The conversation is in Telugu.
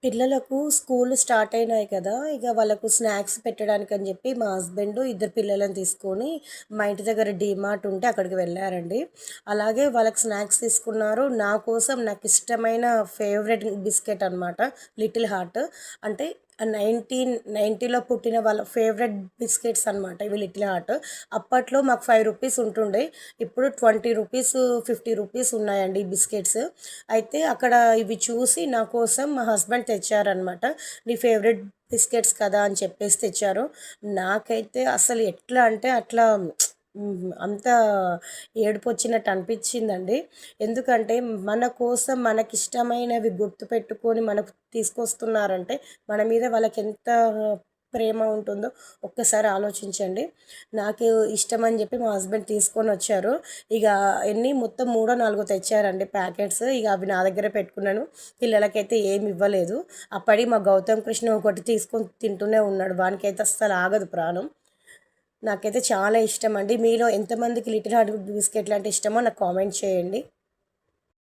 పిల్లలకు స్కూల్ స్టార్ట్ అయినాయి కదా! ఇక వాళ్ళకు స్నాక్స్ పెట్టడానికని చెప్పి మా హస్బెండు ఇద్దరు పిల్లలని తీసుకొని మా ఇంటి దగ్గర డీమార్ట్ ఉంటే అక్కడికి వెళ్ళారండి. అలాగే వాళ్ళకి స్నాక్స్ తీసుకున్నారు. నా కోసం నాకిష్టమైన ఫేవరెట్ బిస్కెట్ అనమాట 'లిటిల్ హార్ట్'. అంటే 1990లో పుట్టిన వాళ్ళ ఫేవరెట్ బిస్కెట్స్ అనమాట ఇవి 'లిటిల్ హార్ట్'. అప్పట్లో మాకు రూ. 5 ఉంటుండే. ఇప్పుడు రూ. 20, రూ. 50 ఉన్నాయండి ఈ బిస్కెట్స్. అయితే అక్కడ ఇవి చూసి నా కోసం మా హస్బెండ్ తెచ్చారనమాట. నీ ఫేవరెట్ బిస్కెట్స్ కదా అని చెప్పేసి తెచ్చారు. నాకైతే అసలు ఎట్లా అంటే అట్లా అంత ఏడుపొచ్చినట్టు అనిపించిందండి. ఎందుకంటే మన కోసం మనకిష్టమైనవి గుర్తుపెట్టుకొని మనకు తీసుకొస్తున్నారంటే మన మీద వాళ్ళకెంత ప్రేమ ఉంటుందో ఒక్కసారి ఆలోచించండి. నాకు ఇష్టమని చెప్పి మా హస్బెండ్ తీసుకొనొచ్చారు. ఇక ఎన్ని మొత్తం మూడో, నాలుగో తెచ్చారండి ప్యాకెట్స్. ఇక అవి నా దగ్గరే పెట్టుకున్నాను. పిల్లలకైతే ఏమి ఇవ్వలేదు. అప్పటికి మా గౌతమ్ కృష్ణ ఒకటి తీసుకొని తింటూనే ఉన్నాడు. వానికైతే అస్సలు ఆగదు ప్రాణం. నాకైతే చాలా ఇష్టమండి. మీలో ఎంతమందికి లిటిల్ హార్ట్ బిస్కెట్లు అంటే ఇష్టమో నాకు కామెంట్ చేయండి.